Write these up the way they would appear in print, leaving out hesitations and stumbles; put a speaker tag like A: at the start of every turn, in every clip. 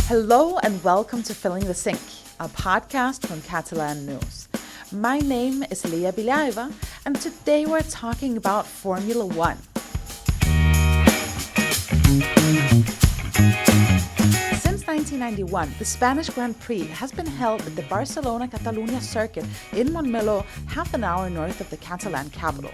A: Hello and welcome to Filling the Sink, a podcast from Catalan News. My name is Leah Bilaeva, and today we're talking about Formula One. Since 1991, the Spanish Grand Prix has been held at the Barcelona-Catalunya circuit in Montmeló, half an hour north of the Catalan capital.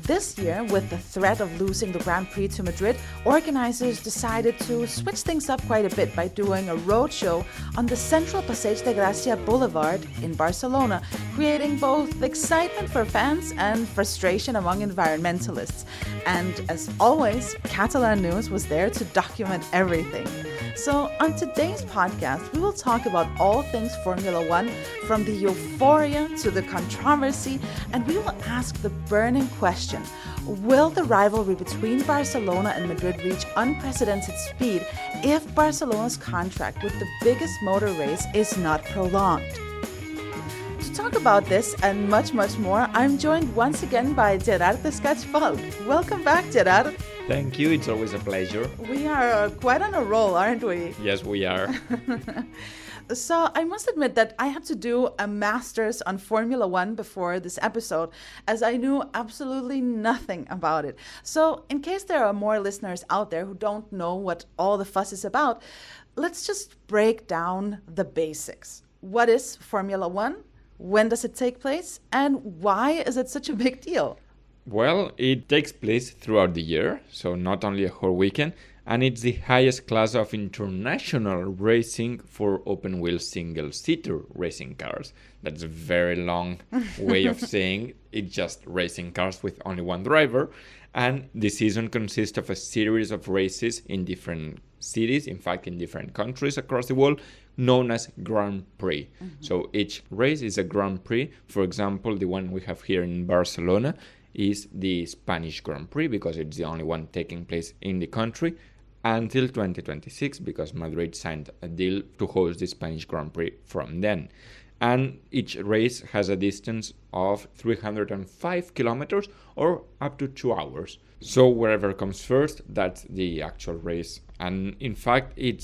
A: This year, with the threat of losing the Grand Prix to Madrid, organizers decided to switch things up quite a bit by doing a roadshow on the central Passeig de Gràcia boulevard in Barcelona, creating both excitement for fans and frustration among environmentalists. And as always, Catalan News was there to document everything. So on today's podcast, we will talk about all things Formula One, from the euphoria to the controversy, and we will ask the burning question: will the rivalry between Barcelona and Madrid reach unprecedented speed if Barcelona's contract with the biggest motor race is not prolonged? To talk about this and much more, I'm joined once again by Gerard Descatch-Falk. Welcome back, Gerard.
B: Thank you. It's always a pleasure.
A: We are quite on a roll, aren't we?
B: Yes, we are.
A: So I must admit that I had to do a master's on Formula One before this episode, as I knew absolutely nothing about it. So in case there are more listeners out there who don't know what all the fuss is about, let's just break down the basics. What is Formula One? When does it take place? And why is it such a big deal?
B: Well, it takes place throughout the year, so not only a whole weekend, and it's the highest class of international racing for open-wheel single-seater racing cars. That's a very long way of saying it's just racing cars with only one driver. And the season consists of a series of races in different cities, in fact, in different countries across the world, known as Grand Prix. So each race is a Grand Prix. For example, the one we have here in Barcelona is the Spanish Grand Prix, because it's the only one taking place in the country until 2026, because Madrid signed a deal to host the Spanish Grand Prix from then. And each race has a distance of 305 kilometers or up to 2 hours. So wherever comes first, that's the actual race. And in fact, you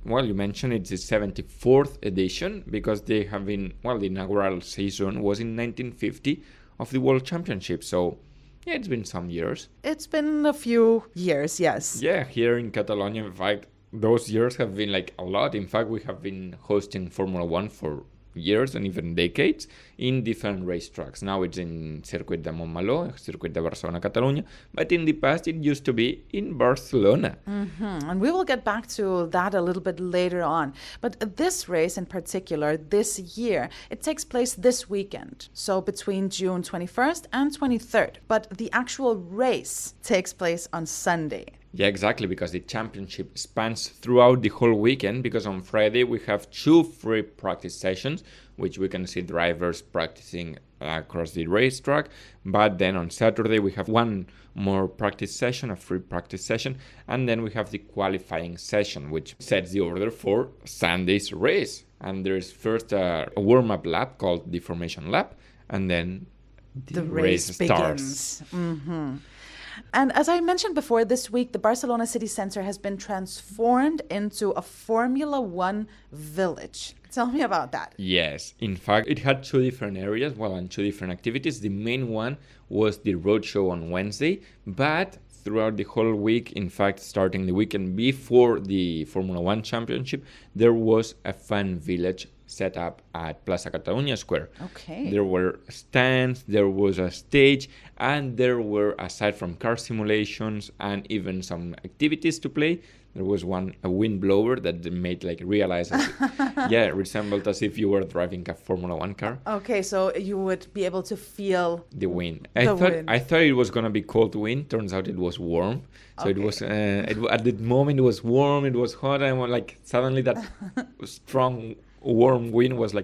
B: mentioned it's the 74th edition, because they have been, the inaugural season was in 1950 of the World Championship. So yeah, it's been some years.
A: It's been a few years, yes.
B: Yeah, here in Catalonia, in fact, those years have been a lot. In fact, we have been hosting Formula One for years and even decades in different racetracks. Now it's in Circuit de Montmeló, Circuit de Barcelona-Catalunya, but in the past it used to be in Barcelona.
A: And we will get back to that a little bit later on. But this race in particular, this year, it takes place this weekend, so between June 21st and 23rd. But the actual race takes place on Sunday.
B: Yeah, exactly, because the championship spans throughout the whole weekend, because on Friday we have 2 free practice sessions, which we can see drivers practicing across the racetrack. But then on Saturday we have 1 more practice session, a free practice session, and then we have the qualifying session, which sets the order for Sunday's race. And there's first a warm-up lap called the formation lap, and then the race starts.
A: Begins. And as I mentioned before, this week, the Barcelona city center has been transformed into a Formula One village. Tell me about that.
B: Yes. In fact, it had 2 different areas, and 2 different activities. The main one was the roadshow on Wednesday, but throughout the whole week, in fact, starting the weekend before the Formula One Championship, there was a fan village set up at Plaza Catalunya Square.
A: Okay.
B: There were stands, there was a stage, and there were, aside from car simulations and even some activities to play, there was a wind blower that made realize, resembled as if you were driving a Formula One car.
A: Okay, so you would be able to feel
B: the wind. I thought it was gonna be cold wind. Turns out it was warm. So it was at the moment it was warm. It was hot, and suddenly that strong warm wind was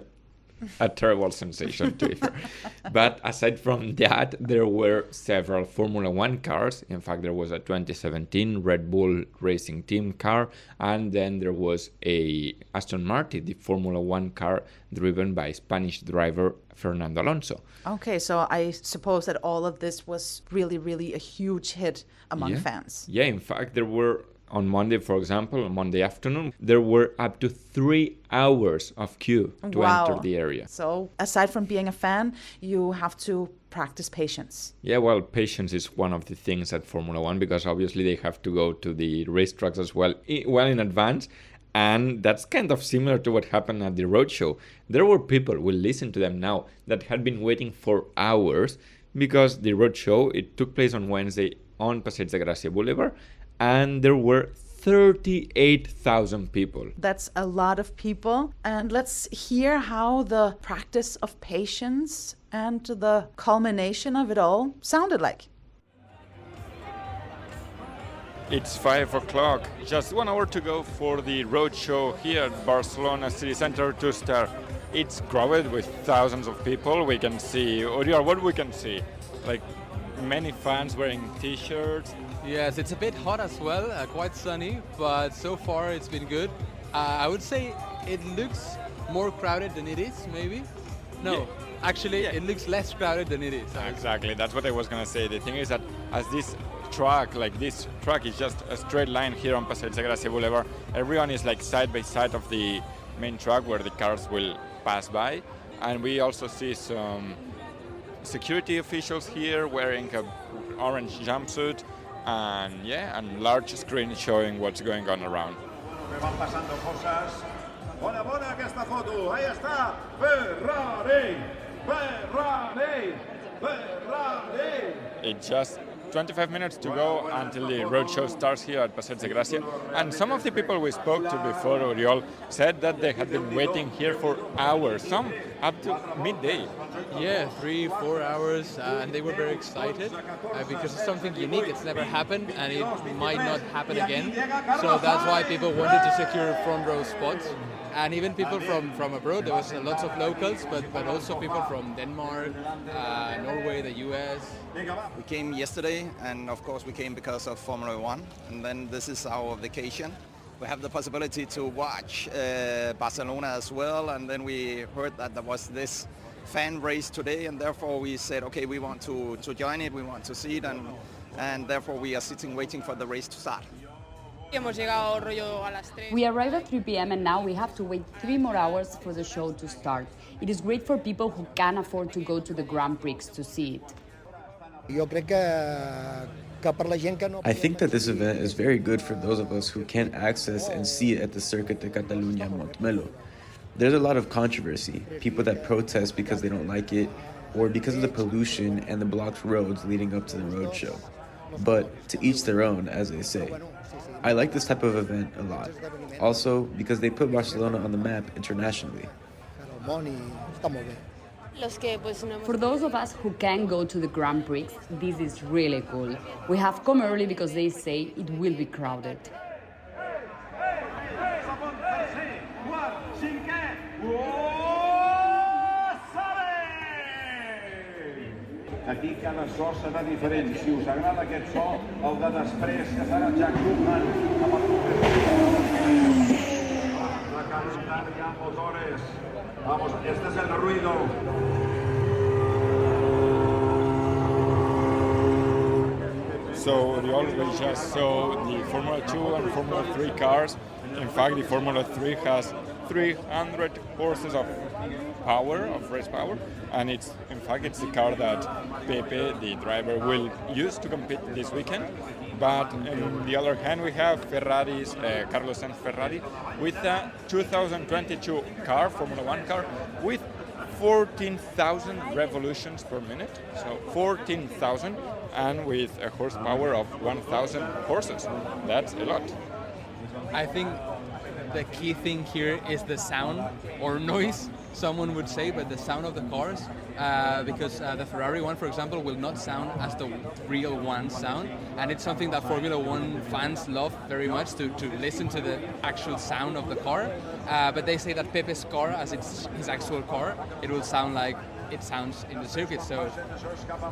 B: a terrible sensation to hear. But aside from that, there were several Formula One cars. In fact, there was a 2017 Red Bull Racing Team car, and then there was a Aston Martin, the Formula One car driven by Spanish driver Fernando Alonso.
A: Okay, so I suppose that all of this was really, really a huge hit among fans.
B: Yeah, in fact, there were On Monday, for example, on Monday afternoon, there were up to 3 hours of queue to enter the area.
A: So aside from being a fan, you have to practice patience.
B: Yeah, well, patience is one of the things at Formula One, because obviously they have to go to the racetracks as well in advance. And that's kind of similar to what happened at the roadshow. There were people, we'll listen to them now, that had been waiting for hours because the roadshow, it took place on Wednesday on Passeig de Gràcia Boulevard, and there were 38,000 people.
A: That's a lot of people. And let's hear how the practice of patience and the culmination of it all sounded like.
B: It's 5 o'clock, just 1 hour to go for the roadshow here at Barcelona City Center to start. It's crowded with thousands of people. We can see, Oriol, what we can see? Like many fans wearing t-shirts.
C: Yes, it's a bit hot as well, quite sunny, but so far it's been good. I would say it looks more crowded than it is, maybe? No,
B: Yeah.
C: actually
B: Yeah.
C: it looks less crowded than it is.
B: Exactly, that's what I was gonna say. The thing is that as this track is just a straight line here on Passeig de Gràcia Boulevard, everyone is like side by side of the main track where the cars will pass by. And we also see some security officials here wearing an orange jumpsuit and large screen showing what's going on around.
D: Bona aquesta foto, ahí està, Ferrari, Ferrari, Ferrari.
B: It's just 25 minutes to go until the roadshow starts here at Passeig de Gràcia. And some of the people we spoke to before, Oriol, said that they had been waiting here for hours, some up to midday.
C: Yeah, 3-4 hours, and they were very excited because it's something unique. It's never happened, and it might not happen again. So that's why people wanted to secure front row spots. And even people from abroad. There was lots of locals, but also people from Denmark, Norway, the US.
E: We came yesterday, and of course we came because of Formula One, and then this is our vacation. We have the possibility to watch Barcelona as well, and then we heard that there was this fan race today, and therefore we said, okay, we want to join it, we want to see it, and therefore we are sitting waiting for the race to start.
F: We arrived at 3 p.m. and now we have to wait 3 more hours for the show to start. It is great for people who can't afford to go to the Grand Prix to see it.
G: I think that this event is very good for those of us who can't access and see it at the Circuit de Catalunya Montmeló. There's a lot of controversy, people that protest because they don't like it, or because of the pollution and the blocked roads leading up to the roadshow. But to each their own, as they say. I like this type of event a lot. Also, because they put Barcelona on the map internationally.
F: For those of us who can go to the Grand Prix, this is really cool. We have come early because they say it will be crowded.
D: Aquí cada so serà diferent. Si us agrada aquest so, el de després, que serà Jack Goodman, amb el la Catalunya Motores. Vamos, este es el ruido.
B: So Oriol, we just saw the Formula 2 and Formula 3 cars. In fact, the Formula 3 has 300 horses of power, of race power, and it's the car that Pepe, the driver, will use to compete this weekend. But on the other hand, we have Ferrari's Carlos Sainz Ferrari with a 2022 car, Formula 1 car, with 14,000 revolutions per minute, so 14,000, and with a horsepower of 1,000 horses. That's a lot.
C: I think the key thing here is the sound or noise, someone would say, but the sound of the cars, because the Ferrari one, for example, will not sound as the real one sound, and it's something that Formula One fans love very much, to listen to the actual sound of the car. But they say that Pepe's car, as it's his actual car, it will sound like it sounds in the circuit, so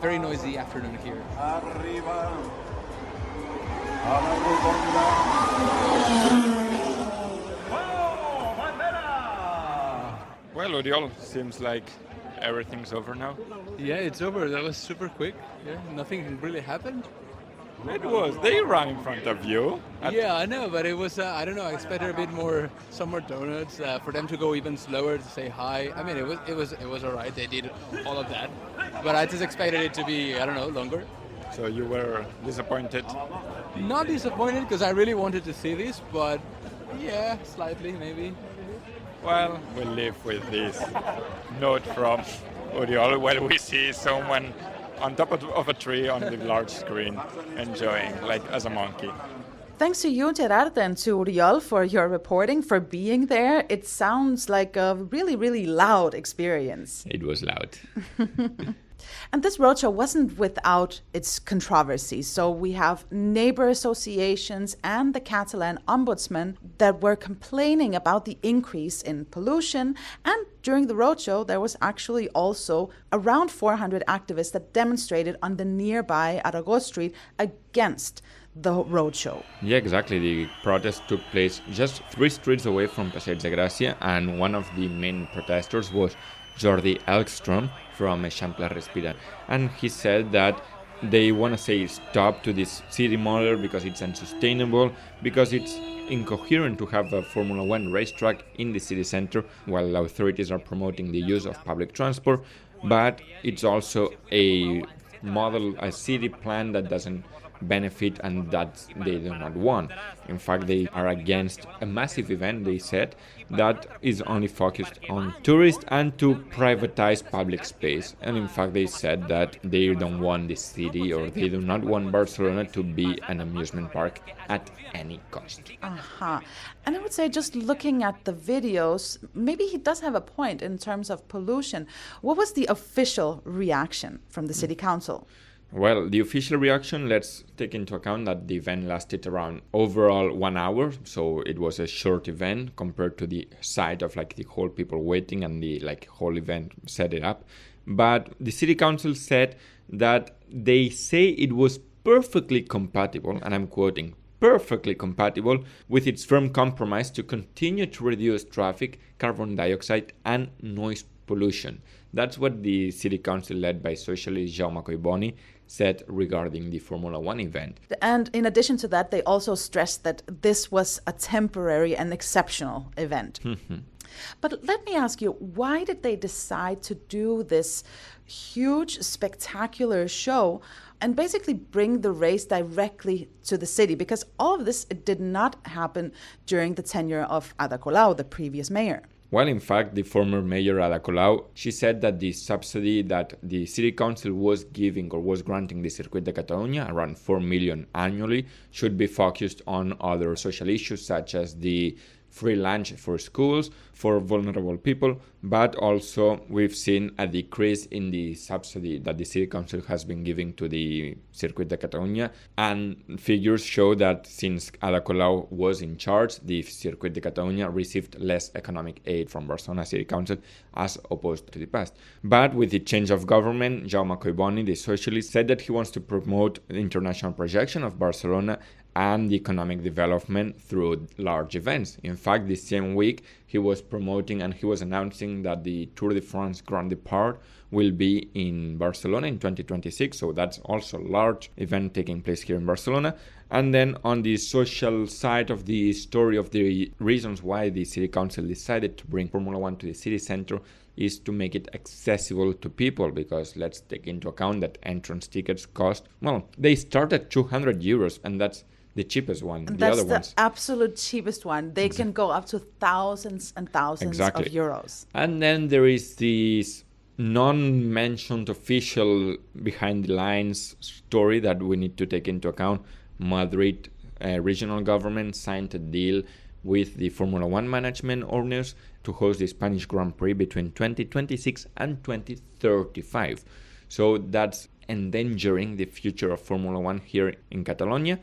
C: very noisy afternoon here.
D: Arriba a la rotonda.
B: Well, Oriol, seems like everything's over now.
C: Yeah, it's over. That was super quick. Yeah, nothing really happened.
B: They ran in front of you.
C: Yeah, I know, but it was, I don't know, I expected a bit more, some more donuts, for them to go even slower to say hi. I mean, it was all right, they did all of that. But I just expected it to be, I don't know, longer.
B: So you were disappointed?
C: Not disappointed, because I really wanted to see this, but yeah, slightly, maybe.
B: Well, we'll live with this note from Oriol while we see someone on top of a tree on the large screen enjoying, like as a monkey.
A: Thanks to you, Gerard, and to Uriol for your reporting, for being there. It sounds like a really, really loud experience.
B: It was loud.
A: And this roadshow wasn't without its controversy. So we have neighbor associations and the Catalan ombudsman that were complaining about the increase in pollution. And during the roadshow, there was actually also around 400 activists that demonstrated on the nearby Aragó Street against the roadshow.
B: Yeah, exactly. The protest took place just 3 streets away from Passeig de Gràcia, and one of the main protesters was Jordi Elkstrom from Eixample Respira, and he said that they want to say stop to this city model because it's unsustainable, because it's incoherent to have a Formula 1 racetrack in the city center while authorities are promoting the use of public transport, but it's also a model, a city plan that doesn't benefit and that they do not want. In fact, they are against a massive event, they said, that is only focused on tourists and to privatize public space. And in fact, they said that they don't want the city, or they do not want Barcelona to be an amusement park at any cost.
A: And I would say, just looking at the videos, maybe he does have a point in terms of pollution. What was the official reaction from the city council?
B: Well, the official reaction, let's take into account that the event lasted around overall 1 hour, so it was a short event compared to the side of like the whole people waiting and the like whole event set it up. But the city council said that they say it was perfectly compatible, and I'm quoting, perfectly compatible with its firm compromise to continue to reduce traffic, carbon dioxide and noise pollution. That's what the city council led by socialist Jaume Collboni said regarding the Formula 1 event.
A: And in addition to that, they also stressed that this was a temporary and exceptional event. But let me ask you, why did they decide to do this huge, spectacular show and basically bring the race directly to the city? Because all of this, it did not happen during the tenure of Ada Colau, the previous mayor.
B: Well, in fact, the former mayor, Ada Colau, she said that the subsidy that the city council was giving or was granting the Circuit de Catalunya, around 4 million annually, should be focused on other social issues such as the free lunch for schools, for vulnerable people, but also we've seen a decrease in the subsidy that the city council has been giving to the Circuit de Catalunya, and figures show that since Ada Colau was in charge, the Circuit de Catalunya received less economic aid from Barcelona City Council as opposed to the past. But with the change of government, Jaume Collboni, the socialist, said that he wants to promote the international projection of Barcelona and the economic development through large events. In fact, the same week, he was promoting and he was announcing that the Tour de France Grand Depart will be in Barcelona in 2026, so that's also a large event taking place here in Barcelona. And then on the social side of the story of the reasons why the city council decided to bring Formula 1 to the city center is to make it accessible to people, because let's take into account that entrance tickets cost, well, they start at 200 euros, and that's the cheapest one.
A: That's the absolute cheapest one. They can go up to thousands and thousands of euros.
B: And then there is this non-mentioned official behind the lines story that we need to take into account. Madrid regional government signed a deal with the Formula 1 management owners to host the Spanish Grand Prix between 2026 and 2035. So that's endangering the future of Formula 1 here in Catalonia.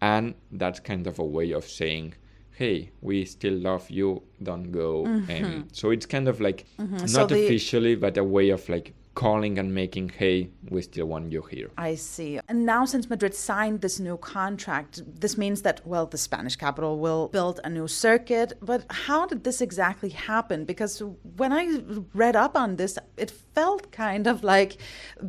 B: And that's kind of a way of saying, hey, we still love you, don't go. So it's kind of like, not officially, but a way of like calling and making, hey, we still want you here.
A: I see. And now since Madrid signed this new contract, this means that, well, the Spanish capital will build a new circuit. But how did this exactly happen? Because when I read up on this, it felt kind of like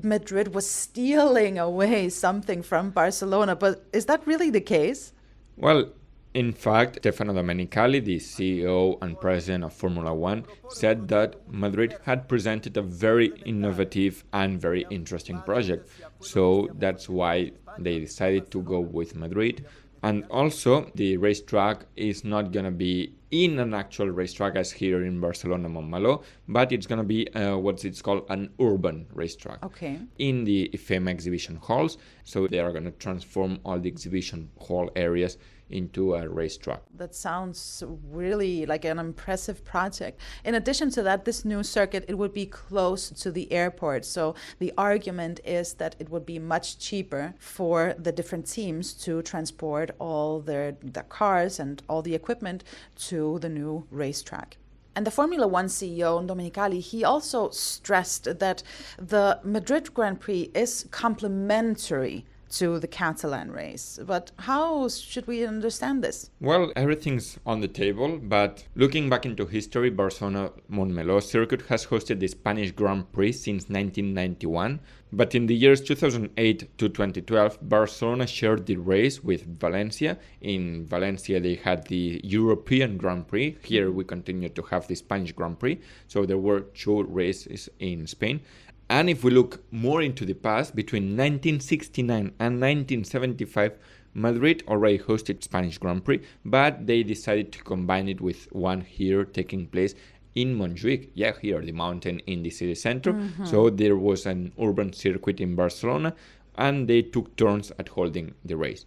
A: Madrid was stealing away something from Barcelona. But is that really the case?
B: Well, in fact, Stefano Domenicali, the CEO and president of Formula One, said that Madrid had presented a very innovative and very interesting project. So that's why they decided to go with Madrid. And also, the racetrack is not going to be in an actual racetrack as here in Barcelona, Montmeló, but it's going to be what's called an urban racetrack.
A: Okay.
B: In the IFEMA exhibition halls. So they are going to transform all the exhibition hall areas into a racetrack.
A: That sounds really like an impressive project. In addition to that, this new circuit, it would be close to the airport. So the argument is that it would be much cheaper for the different teams to transport all their cars and all the equipment to the new racetrack. And the Formula One CEO, Domenicali, he also stressed that the Madrid Grand Prix is complementary to the Catalan race. But how should we understand this?
B: Well, everything's on the table, but looking back into history, Barcelona-Montmeló circuit has hosted the Spanish Grand Prix since 1991. But in the years 2008 to 2012, Barcelona shared the race with Valencia. In Valencia, they had the European Grand Prix. Here, we continue to have the Spanish Grand Prix. So there were two races in Spain. And if we look more into the past, between 1969 and 1975, Madrid already hosted Spanish Grand Prix, but they decided to combine it with one here taking place in Montjuic. Yeah, here, the mountain in the city center. Mm-hmm. So there was an urban circuit in Barcelona, and they took turns at holding the race.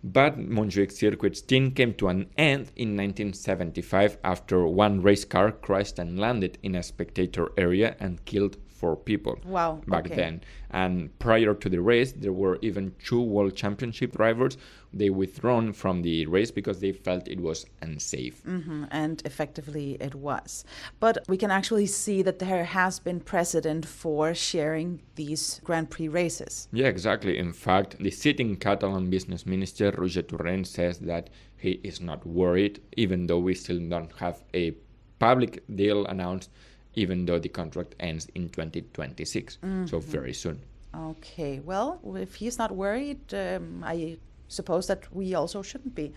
B: But Montjuic circuit stint came to an end in 1975 after one race car crashed and landed in a spectator area and killed 4 people back then. And prior to the race, there were even 2 World Championship drivers. They withdrawn from the race because they felt it was unsafe.
A: Mm-hmm. And effectively it was. But we can actually see that there has been precedent for sharing these Grand Prix races.
B: Yeah, exactly. In fact, the sitting Catalan business minister, Roger Torrent, says that he is not worried, even though we still don't have a public deal announced, even though the contract ends in 2026, so very soon.
A: Okay, well, if he's not worried, I suppose that we also shouldn't be.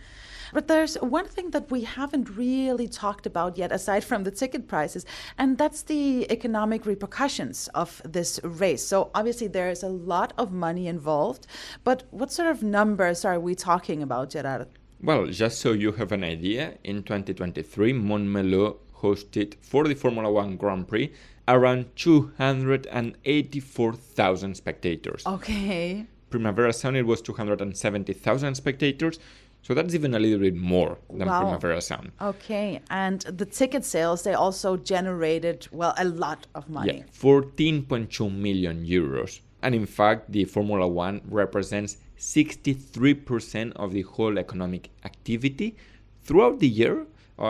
A: But there's one thing that we haven't really talked about yet, aside from the ticket prices, and that's the economic repercussions of this race. So obviously there's a lot of money involved, but what sort of numbers are we talking about, Gerard?
B: Well, just so you have an idea, in 2023, Montmeló hosted for the Formula One Grand Prix around 284,000 spectators.
A: Okay.
B: Primavera Sound, it was 270,000 spectators. So that's even a little bit more than Primavera Sound.
A: Okay. And the ticket sales, they also generated, well, a lot of money.
B: Yeah, 14.2 million euros. And in fact, the Formula One represents 63% of the whole economic activity throughout the year.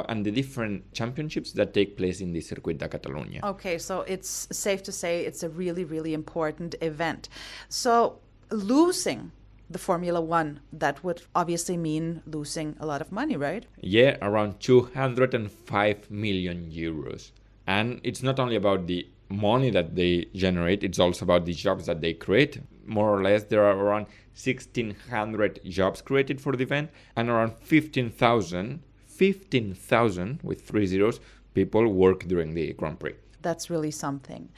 B: And the different championships that take place in the Circuit de Catalunya.
A: Okay, so it's safe to say it's a really, really important event. So losing the Formula One, that would obviously mean losing a lot of money, right?
B: Yeah, around 205 million euros. And it's not only about the money that they generate, it's also about the jobs that they create. More or less, there are around 1,600 jobs created for the event, and around 15,000 with 3 zeros people work during the Grand Prix.
A: That's really something.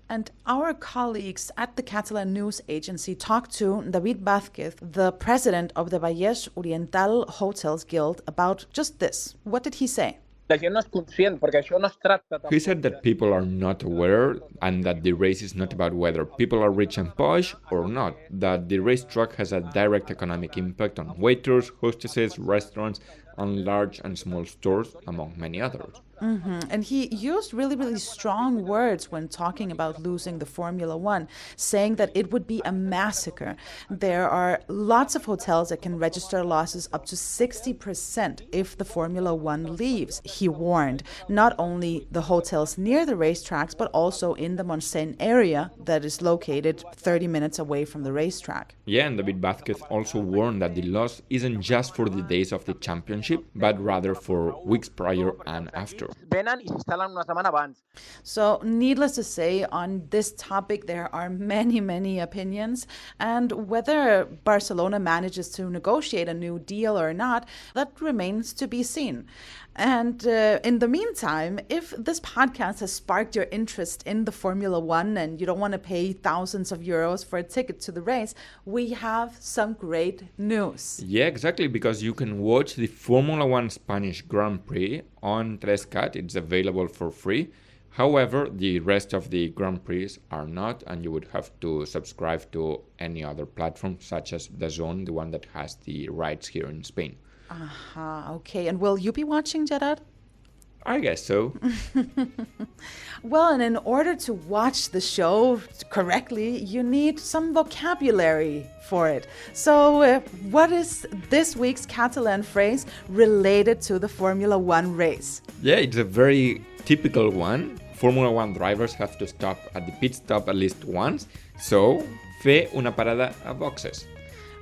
A: And our colleagues at the Catalan news agency talked to David Vázquez, the president of the Vallès Oriental Hotels Guild, about just this. What did he say?
B: He said that people are not aware and that the race is not about whether people are rich and posh or not, that the racetrack has a direct economic impact on waiters, hostesses, restaurants, and large and small stores, among many others.
A: And he used really, really strong words when talking about losing the Formula One, saying that it would be a massacre. There are lots of hotels that can register losses up to 60% if the Formula One leaves. He warned not only the hotels near the racetracks, but also in the Montseny area that is located 30 minutes away from the racetrack.
B: Yeah, and David Vázquez also warned that the loss isn't just for the days of the championship, but rather for weeks prior and after.
A: So, needless to say, on this topic, there are many, many opinions. And whether Barcelona manages to negotiate a new deal or not, that remains to be seen. And in the meantime, if this podcast has sparked your interest in the Formula One and you don't want to pay thousands of euros for a ticket to the race, we have some great news.
B: Yeah, exactly, because you can watch the Formula One Spanish Grand Prix on 3Cat. It's available for free. However, the rest of the Grand Prix are not, and you would have to subscribe to any other platform, such as DAZN, the one that has the rights here in Spain.
A: Okay. And will you be watching, Gerard?
B: I guess so.
A: Well, and in order to watch the show correctly, you need some vocabulary for it. So what is this week's Catalan phrase related to the Formula One race?
B: Yeah, it's a very typical one. Formula One drivers have to stop at the pit stop at least once. So, fer una parada a boxes.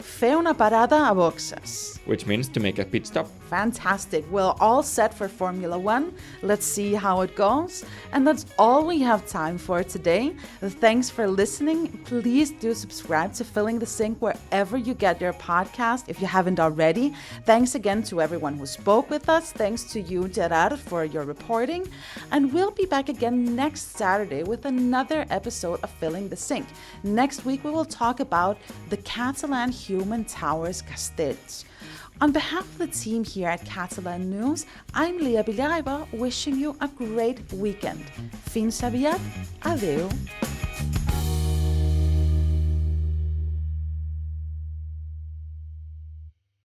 A: Fer una parada a boxes.
B: Which means to make a pit stop.
A: Fantastic. Well, all set for Formula One. Let's see how it goes. And that's all we have time for today. Thanks for listening. Please do subscribe to Filling the Sink wherever you get your podcast if you haven't already. Thanks again to everyone who spoke with us. Thanks to you, Gerard, for your reporting. And we'll be back again next Saturday with another episode of Filling the Sink. Next week, we will talk about the Catalan Human Towers Castells. On behalf of the team here at Catalan News, I'm Leah Villaraiba, wishing you a great weekend. Fins aviat. Adeu.